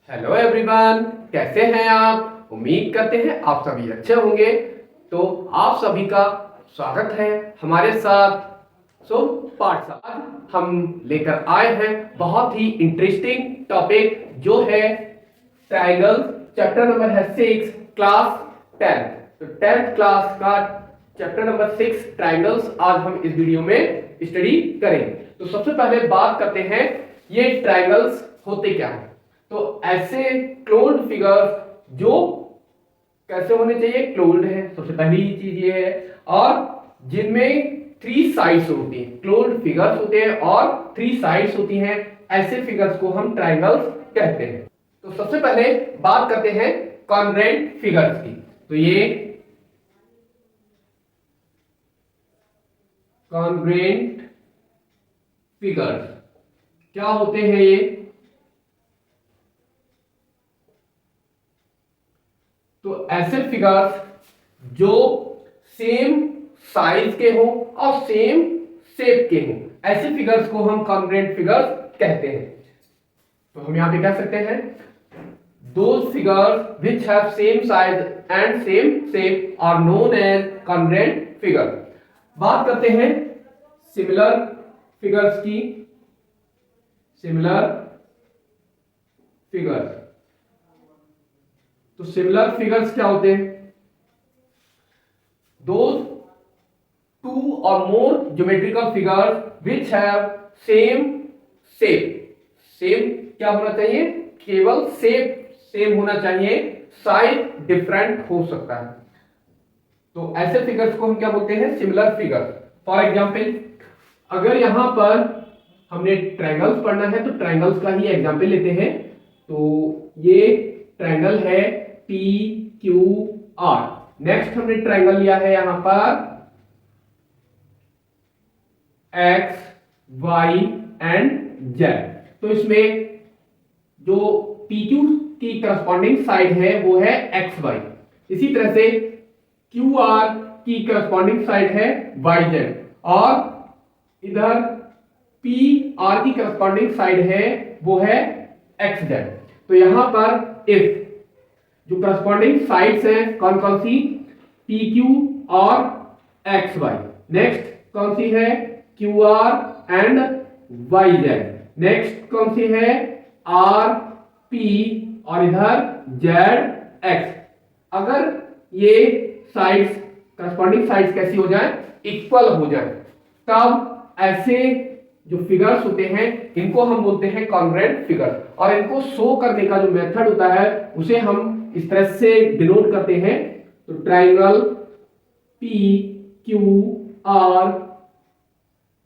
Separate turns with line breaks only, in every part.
Hello everyone, कैसे हैं आप। उम्मीद करते हैं आप सभी अच्छे होंगे। तो आप सभी का स्वागत है हमारे साथ पाठशाला। आज हम लेकर आए हैं बहुत ही इंटरेस्टिंग टॉपिक जो है ट्रायंगल। चैप्टर नंबर है 6, क्लास 10। तो 10th क्लास का चैप्टर नंबर 6 ट्रायंगल्स आज हम इस वीडियो में स्टडी करेंगे। तो सबसे पहले बात करते हैं ये ट्रायंगल्स होते क्या है। तो ऐसे क्लोज्ड फिगर्स जो कैसे होने चाहिए, क्लोज्ड है, सबसे पहली चीज ये है। और जिनमें 3 साइड्स होती हैं, क्लोज्ड फिगर्स होते हैं और 3 साइड्स होती हैं, ऐसे फिगर्स को हम ट्रायंगल्स कहते हैं। तो सबसे पहले बात करते हैं कॉन्ग्रुएंट फिगर्स की। तो ये कॉन्ग्रुएंट फिगर्स क्या होते हैं ये। तो ऐसे फिगर्स जो सेम साइज के हो और सेम शेप के हो, ऐसे फिगर्स को हम कॉन्ग्रुएंट फिगर्स कहते हैं। तो हम यहां पे कह सकते हैं those figures which have same size and same shape are known as congruent figure। बात करते हैं सिमिलर फिगर्स की। सिमिलर फिगर्स, तो सिमिलर फिगर्स क्या होते हैं? Those 2 or more geometrical figures which have same shape। Same क्या होना चाहिए? केवल शेप सेम होना चाहिए, साइज डिफरेंट हो सकता है। तो ऐसे फिगर्स को हम क्या बोलते हैं? Similar figures. फॉर एग्जांपल, अगर यहां पर हमने ट्रायंगल्स पढ़ना है तो ट्रायंगल्स का ही एग्जांपल लेते हैं। तो ये ट्रायंगल है पी क्यू आर। नेक्स्ट हमने ट्रायंगल लिया है यहां पर एक्स वाई एंड जेड। तो इसमें जो पी क्यू की करस्पॉन्डिंग साइड है वो है एक्स वाई। इसी तरह से क्यू आर की करस्पॉन्डिंग साइड है वाई जेड, और इधर पी आर की करस्पॉन्डिंग साइड है वो है एक्स जेड। तो यहां पर इफ जो करस्पॉन्डिंग साइड्स हैं कौन कौन सी? पी क्यू और एक्स वाई। नेक्स्ट कौन सी है? Q R and Y Z. Next कौन सी है? आर पी और इधर जेड एक्स। अगर ये साइड्स करस्पॉन्डिंग साइड्स कैसी हो जाए? इक्वल हो जाए, तब ऐसे जो फिगर्स होते हैं इनको हम बोलते हैं कॉन्ग्रुएंट फिगर्स। और इनको शो करने का जो मेथड होता है उसे हम इस तरह से डिनोट करते हैं। तो ट्रायंगल पी क्यू आर,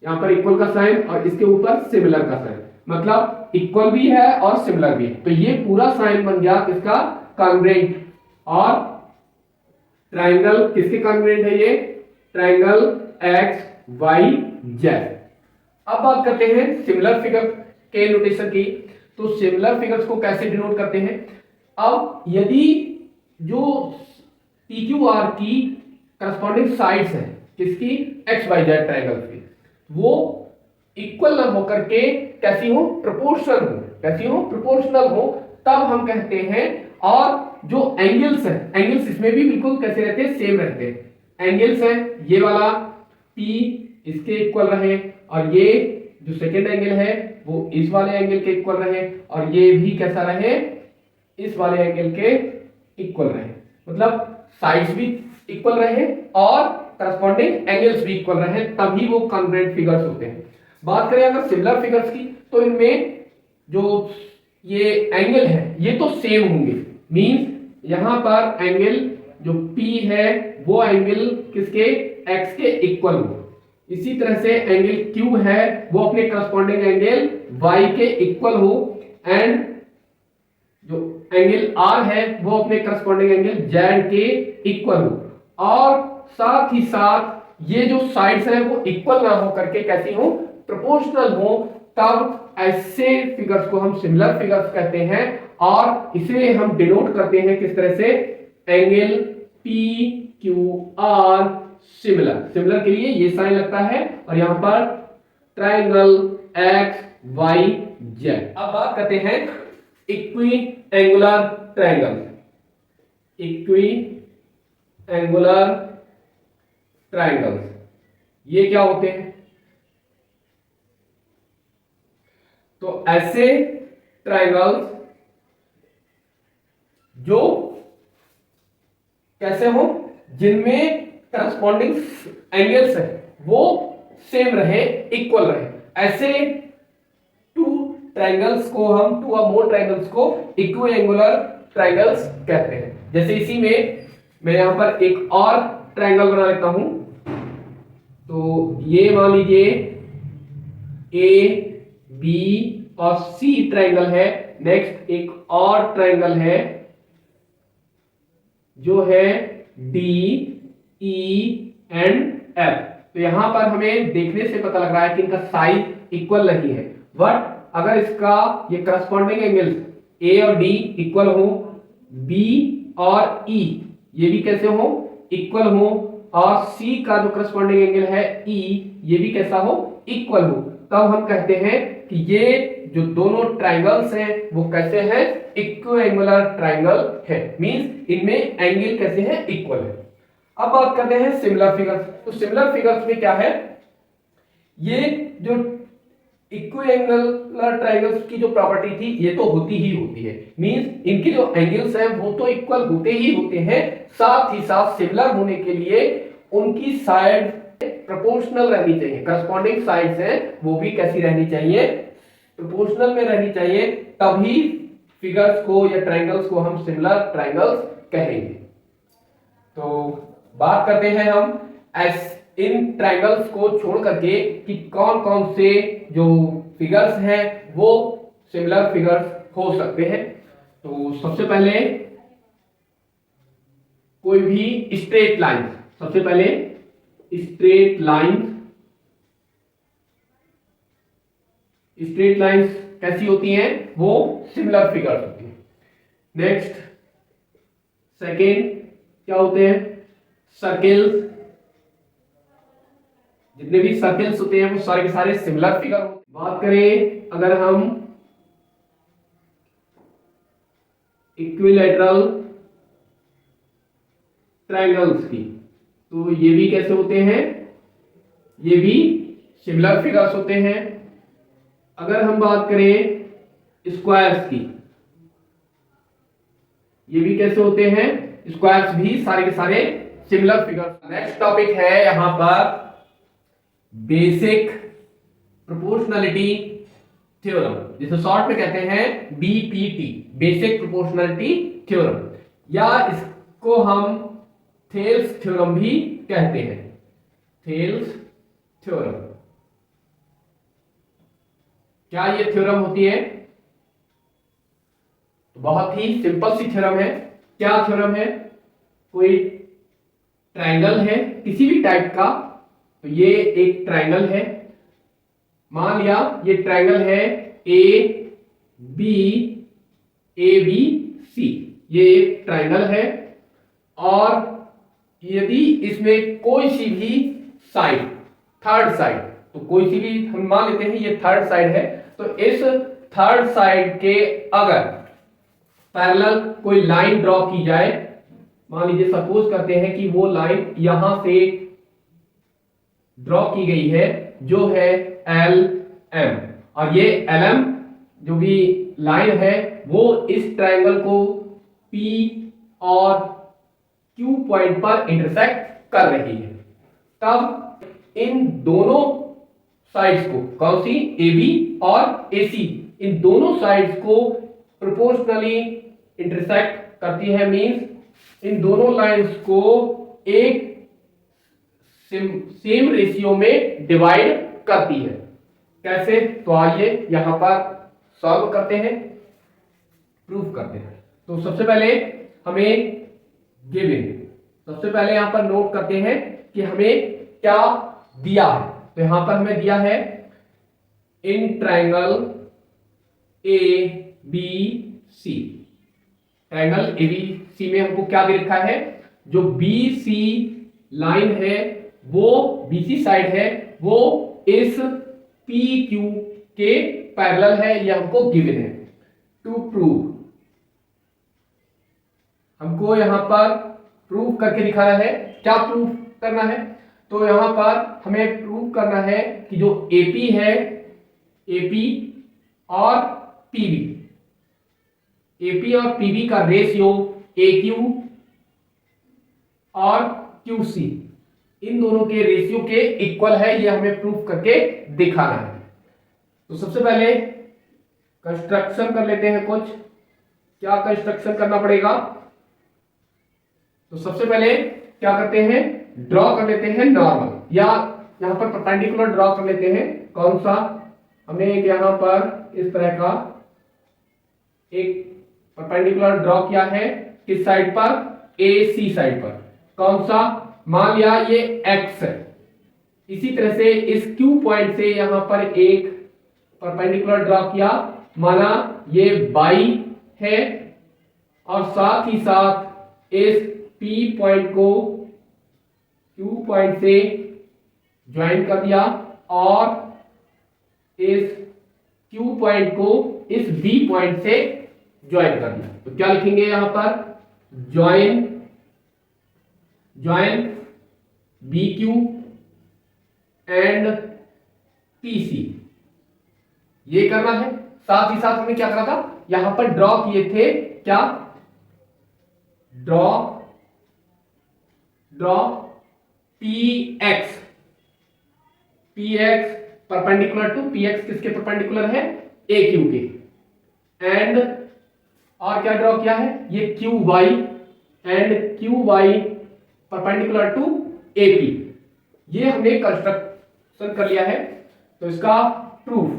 यहां पर इक्वल का साइन और इसके ऊपर सिमिलर का साइन, मतलब इक्वल भी है और सिमिलर भी है। तो ये पूरा साइन बन गया किसका? कॉन्ग्रुएंट। और ट्रायंगल किसके कॉन्ग्रुएंट है? ये ट्रायंगल एक्स वाई जेड। अब बात करते हैं सिमिलर फिगर के नोटेशन की। तो सिमिलर फिगर्स को कैसे डिनोट करते हैं? अब यदि जो पी क्यू आर की करस्पॉन्डिंग साइड्स है किसकी? एक्स वाई जेड ट्रायंगल की, वो इक्वल न होकर के कैसी हो? प्रोपोर्शनल हो। कैसी हो? प्रोपोर्शनल हो, तब हम कहते हैं। और जो एंगल्स है, एंगल्स इसमें भी बिल्कुल कैसे रहते हैं? सेम रहते हैं। एंगल्स है ये वाला P इसके इक्वल रहे, और ये जो सेकेंड एंगल है वो इस वाले एंगल के इक्वल रहे, और ये भी कैसा रहे? इस वाले एंगल के इक्वल रहे। मतलब साइड्स भी इक्वल रहे और करस्पॉन्डिंग एंगल्स भी इक्वल रहे, तभी वो कॉन्ग्रुएंट फिगर्स होते हैं। बात करें अगर सिमिलर फिगर्स की, तो इनमें जो ये एंगल है ये तो सेम होंगे। मींस यहां पर एंगल जो P है वो एंगल किसके? X के इक्वल हो। इसी तरह से एंगल Q है वो अपने करस्पॉन्डिंग एंगल Y के इक्वल हो, एंड जो एंगल R है वो अपने करस्पॉन्डिंग एंगल Z के इक्वल हो। और साथ ही साथ ये जो साइड्स हैं वो इक्वल ना हो करके कैसी हो? प्रोपोर्शनल हो, तब ऐसे फिगर्स को हम सिमिलर फिगर्स कहते हैं। और इसे हम डिनोट करते हैं किस तरह से? Angle P Q R similar. Similar के लिए ये साइन लगता है, और यहां पर ट्रायंगल एक्स वाई जेड। अब बात करते हैं equi angular triangle, equi angular triangles ये क्या होते हैं? तो ऐसे ट्रायंगल्स जो कैसे हो, जिनमें करस्पॉन्डिंग एंगल्स है वो सेम रहे, इक्वल रहे, ऐसे टू ट्रायंगल्स को हम, टू और मोर ट्रायंगल्स को इक्वी एंगुलर ट्रायंगल्स कहते हैं। जैसे इसी में मैं यहां पर एक और ट्रायंगल बना लेता हूं, तो ये मान लीजिए ए बी और सी ट्रायंगल है। नेक्स्ट एक और ट्रायंगल है जो है डी ई एंड एफ। तो यहां पर हमें देखने से पता लग रहा है कि इनका साइज इक्वल नहीं है, बट अगर इसका ये करस्पॉन्डिंग एंगल ए और डी इक्वल हो, बी और ई ये भी कैसे हो, इक्वल हो, और सी का जो करस्पॉन्डिंग एंगल है ई ये भी कैसा हो, इक्वल हो, तब हम कहते हैं कि ये जो दोनों ट्रायंगल्स हैं वो कैसे हैं, इक्विएंगुलर ट्रायंगल है। मींस इनमें एंगल कैसे हैं, इक्वल है। अब बात करते हैं सिमिलर फिगर्स। तो सिमिलर फिगर्स में क्या है, ये जो इक्विएंगुलर ट्रायंगल्स की जो प्रॉपर्टी थी ये तो होती ही होती है, मींस इनके जो एंगल्स हैं वो तो इक्वल होते ही होते हैं, साथ ही साथ सिमिलर होने के लिए उनकी साइड प्रोपोर्शनल रहनी चाहिए, करस्पॉन्डिंग साइड्स हैं वो भी कैसी रहनी चाहिए, प्रोपोर्शनल में रहनी चाहिए, तभी फिगर्स को या ट्रायंगल्स को हम सिमिलर ट्रायंगल्स कहेंगे। तो बात करते हैं हम इन ट्रायंगल्स को छोड़ करके कि कौन कौन से जो फिगर्स हैं वो सिमिलर फिगर्स हो सकते हैं। तो सबसे पहले कोई भी स्ट्रेट लाइन, सबसे पहले स्ट्रेट लाइन, स्ट्रेट लाइंस कैसी होती हैं, वो सिमिलर फिगर्स होती हैं। नेक्स्ट सेकेंड क्या होते हैं, सर्किल्स, जितने भी सर्किल्स होते हैं वो सारे के सारे सिमिलर फिगर होते हैं। बात करें अगर हम इक्विलैटरल ट्रायंगल्स की, तो ये भी कैसे होते हैं, ये भी सिमिलर फिगर्स होते हैं। अगर हम बात करें स्क्वायर्स की, ये भी कैसे होते हैं, स्क्वायर्स भी सारे के सारे सिमिलर फिगर्स। नेक्स्ट टॉपिक है यहां पर बेसिक प्रोपोर्शनलिटी थ्योरम, जिसे शॉर्ट में कहते हैं बीपीटी, बेसिक प्रोपोर्शनलिटी थ्योरम, या इसको हम थेल्स थ्योरम भी कहते हैं, थेल्स थ्योरम। क्या ये थ्योरम होती है, बहुत ही सिंपल सी थ्योरम है। क्या थ्योरम है, कोई ट्रायंगल है किसी भी टाइप का, तो ये एक ट्रायंगल है, मान लिया ये ट्रायंगल है ए बी सी, ये एक ट्रायंगल है, और यदि इसमें कोई सी भी साइड, थर्ड साइड, तो कोई सी भी हम मान लेते हैं ये थर्ड साइड है, तो इस थर्ड साइड के अगर पैरेलल कोई लाइन ड्रॉ की जाए, मान लीजिए सपोज करते हैं कि वो लाइन यहां से ड्रॉ की गई है जो है एल एम, और ये एल एम जो भी लाइन है वो इस ट्रायंगल को पी और क्यू पॉइंट पर इंटरसेक्ट कर रही है, तब इन दोनों साइड्स को, कौन सी, ए बी और ए सी, इन दोनों साइड्स को प्रोपोर्शनली इंटरसेक्ट करती है, मींस इन दोनों लाइंस को एक सेम रेशियो में डिवाइड करती है। कैसे, तो आइए यहां पर सॉल्व करते हैं, प्रूफ करते हैं। तो सबसे पहले हमें गिवन, सबसे पहले यहां पर नोट करते हैं कि हमें क्या दिया है। तो यहां पर हमें दिया है in triangle A B C, triangle A B C में हमको क्या दे रखा है, जो बी सी लाइन है वो, बी सी साइड है वो इस पी क्यू के पैरेलल है, यह हमको गिवन है। टू प्रूव, हमको यहाँ पर प्रूव करके दिखाना है। क्या प्रूव करना है? तो यहाँ पर हमें प्रूव करना है कि जो एपी है, एपी और पीबी, एपी और पीबी का रेशियो AQ और QC इन दोनों के रेशियो के इक्वल है, ये हमें प्रूफ करके दिखाना है। तो सबसे पहले कंस्ट्रक्शन कर लेते हैं कुछ। क्या कंस्ट्रक्शन करना पड़ेगा? तो सबसे पहले क्या करते हैं, ड्रॉ कर लेते हैं नॉर्मल, या यहां पर परपेंडिकुलर ड्रॉ कर लेते हैं। कौन सा? हमने एक यहां पर इस तरह का एक परपेंडिकुलर ड्रॉ किया है, किस साइड पर? AC साइड पर। कौन सा? मान लिया ये X है। इसी तरह से इस Q पॉइंट से यहां पर एक परपेंडिकुलर ड्रॉ किया, माना ये Y है, और साथ ही साथ इस P पॉइंट को Q पॉइंट से ज्वाइन कर दिया, और इस Q पॉइंट को इस B पॉइंट से ज्वाइन कर दिया। तो क्या लिखेंगे यहां पर? ज्वाइन BQ एंड PC, ये करना है। साथ ही साथ हमने क्या करा था, यहां पर ड्रॉ किए थे, क्या? Draw PX perpendicular to PX, किसके परपेंडिकुलर है? AQ के। एंड और क्या ड्रॉ किया है? ये QY and QY perpendicular to AP। ये हमने कंस्ट्रक्शन कर लिया है। तो इसका प्रूफ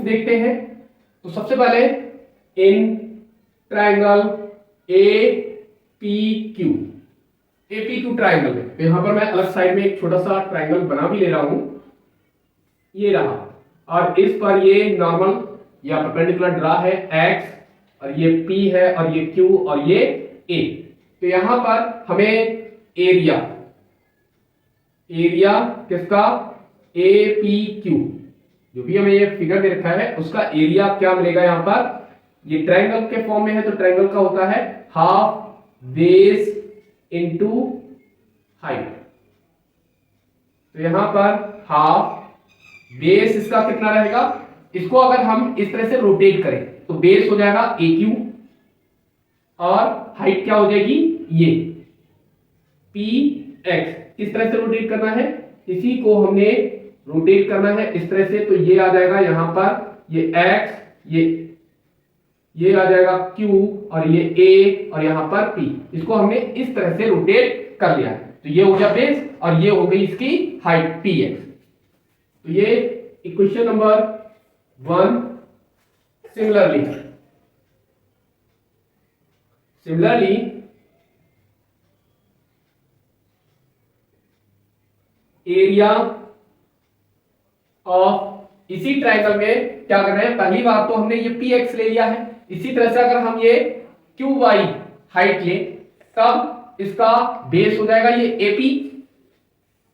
देखते हैं। तो सबसे पहले इन ट्रायंगल APQ ट्रायंगल में, तो यहां पर मैं अलग साइड में एक छोटा सा ट्रायंगल बना भी ले रहा हूं, ये रहा, और इस पर ये नॉर्मल या परपेंडिकुलर ड्रा है X, और ये P है, और ये Q, और ये A। तो यहां पर हमें एरिया किसका? APQ, जो भी हमें ये फिगर दे रखा है उसका एरिया क्या मिलेगा यहां पर? ये ट्रायंगल के फॉर्म में है, तो ट्रायंगल का होता है हाफ बेस इनटू हाइट। तो यहां पर हाफ बेस इसका कितना रहेगा? इसको अगर हम इस तरह से रोटेट करें तो बेस हो जाएगा AQ, और हाइट क्या हो जाएगी? ये PX। किस तरह से रोटेट करना है? इसी को हमने रोटेट करना है इस तरह से, तो ये आ जाएगा यहां पर ये X, ये आ जाएगा Q, और ये A, और यहां पर P। इसको हमने इस तरह से रोटेट कर लिया है। तो ये हो गया बेस, और ये हो गई इसकी हाइट PX। तो ये equation number 1। Similarly area of, इसी ट्रायंगल में क्या कर रहे हैं, पहली बार तो हमने ये PX ले लिया है। इसी तरह से अगर हम ये QY हाइट लें, तब इसका बेस हो जाएगा ये AP,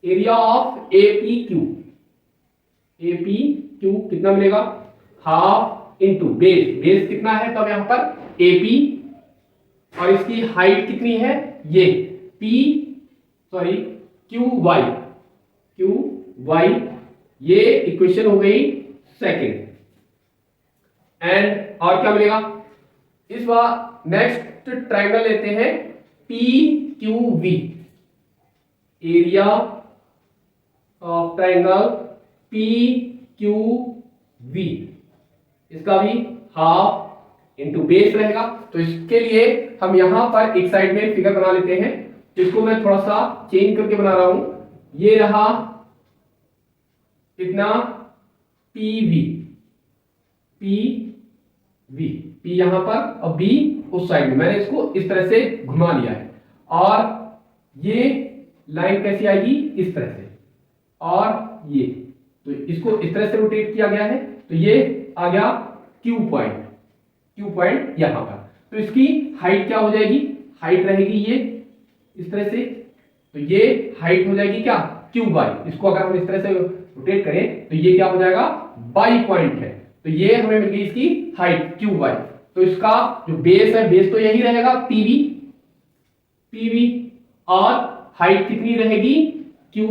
एरिया ऑफ APQ कितना मिलेगा? हाफ इंटू बेस कितना है तब यहां पर? AP, और इसकी हाइट कितनी है? ये QY, ये इक्वेशन हो गई सेकंड। एंड और क्या मिलेगा? इस बार नेक्स्ट ट्रायंगल लेते हैं PQV, area of triangle PQV, इसका भी हाफ इंटू बेस रहेगा। तो इसके लिए हम यहां पर एक साइड में फिगर बना लेते हैं, जिसको मैं थोड़ा सा चेंज करके बना रहा हूं। ये रहा कितना? P यहां पर और B उस साइड में, मैंने इसको इस तरह से घुमा लिया है। और ये लाइन कैसी आएगी? इस तरह से, और ये, तो इसको इस तरह से रोटेट किया गया है। तो ये आ गया Q पॉइंट यहां पर। तो इसकी हाइट क्या हो जाएगी? हाइट रहेगी ये इस तरह से, तो ये हाइट हो जाएगी क्या? QY। इसको अगर हम इस तरह से रोटेट करें तो ये क्या हो जाएगा? Y पॉइंट है, तो ये हमें मिल गई इसकी हाइट QY। तो इसका जो बेस है, बेस तो यही रहेगा पीवी, और हाइट कितनी रहेगी, Q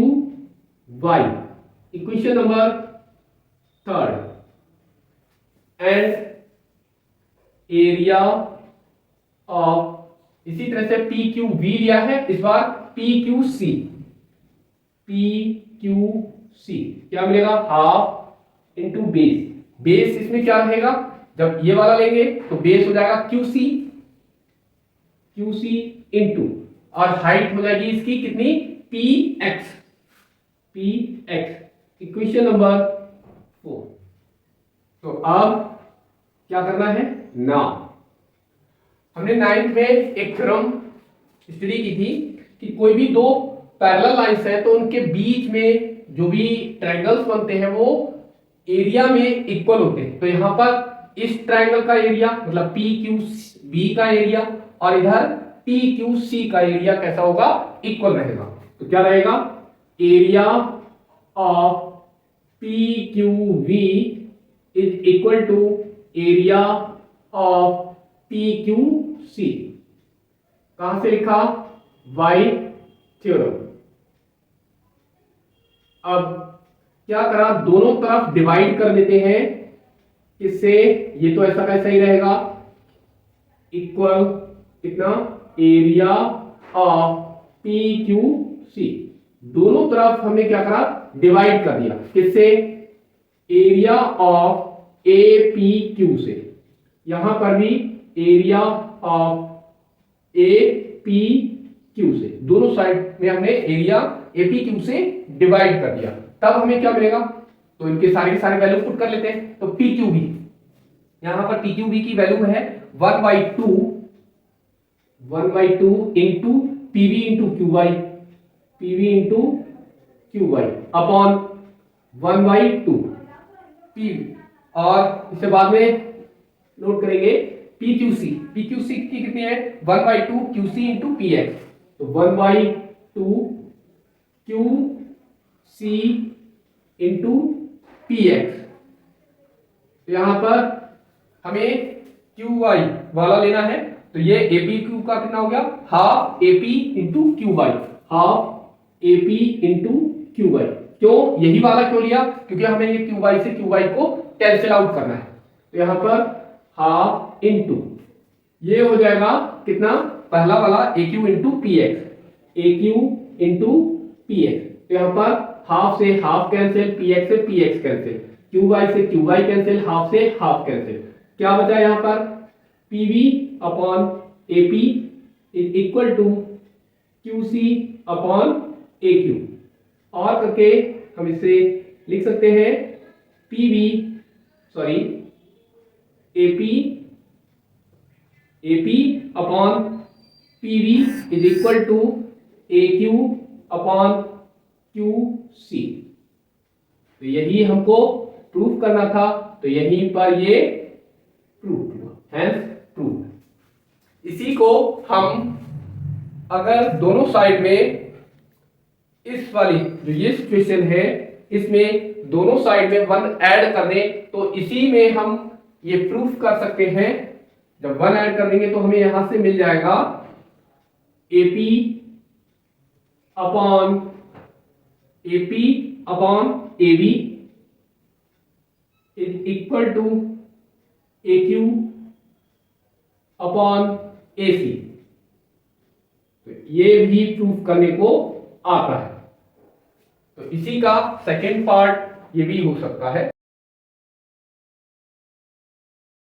Y. Equation number third, and area of, इसी तरह से पी क्यू वी लिया है, इस बार पी क्यू सी, क्या मिलेगा, हाफ इंटू बेस। बेस इसमें क्या रहेगा, जब ये वाला लेंगे तो बेस हो जाएगा क्यू सी इंटू, और हाइट हो जाएगी इसकी कितनी, पी एक्स। Equation number 4। तो अब क्या करना है, नाउ हमने 9th में एक थ्योरम स्टडी की थी कि कोई भी दो पैरेलल लाइंस हैं तो उनके बीच में जो भी ट्रायंगल्स बनते हैं वो एरिया में इक्वल होते हैं। तो यहां पर इस ट्रायंगल का एरिया मतलब पी क्यू बी का एरिया और इधर पी क्यू सी का एरिया कैसा होगा, इक्वल रहेगा। तो क्या रहेगा, area of P Q V is equal to area of P Q C. कहां से लिखा, वाई थ्योरम। अब क्या करा, दोनों तरफ डिवाइड कर देते हैं, किससे, ये तो ऐसा कैसा ही रहेगा, इक्वल कितना, area of P Q C. दोनों तरफ हमने क्या करा, डिवाइड कर दिया, किससे, area of A P Q से। यहां पर भी area of A P Q से, दोनों साइड में हमने एरिया ए पी क्यू से डिवाइड कर दिया। तब हमें क्या मिलेगा, तो इनके सारे के सारे वैल्यू पुट कर लेते हैं। तो पी क्यू बी, यहां पर पी क्यू बी की वैल्यू है 1/2 into PV into Q Y upon 1/2 PV, और इससे बाद में नोट करेंगे पी क्यू सी की कितनी है, 1/2 Q C into P X. तो 1/2 Q C into P X. तो यहां पर हमें क्यू वाई वाला लेना है, तो ये एपी क्यू का कितना हो गया, half AP into Q Y, half AP into Q Y. क्यों यही वाला क्यों लिया, क्योंकि हमें ये क्यू वाई से क्यू वाई को कैंसिल आउट करना है। तो यहां पर हाफ इंटू, ये हो जाएगा कितना, पहला वाला A Q into P X, A Q into P X. तो यहां पर हाफ से हाफ कैंसिल, पी एक्स से P X cancel, Q Y से क्यू वाई कैंसिल, हाफ से हाफ कैंसिल। क्या बचा यहां पर, PV upon AP is equal to Q C upon A Q, और करके हम इसे लिख सकते हैं AP upon PV is equal to A Q upon Q सी। तो यही हमको प्रूफ करना था, तो यहीं पर ये प्रूफ हुआ, हेंस प्रूफ। इसी को हम अगर दोनों साइड में इस वाली जो ये सिचुएशन है, इसमें दोनों साइड में 1 ऐड कर दें, तो इसी में हम ये प्रूफ कर सकते हैं। जब 1 ऐड कर देंगे तो हमें यहां से मिल जाएगा AP upon AB is equal to A Q upon AC. तो ये भी प्रूफ करने को आता है। तो इसी का सेकेंड पार्ट ये भी हो सकता है।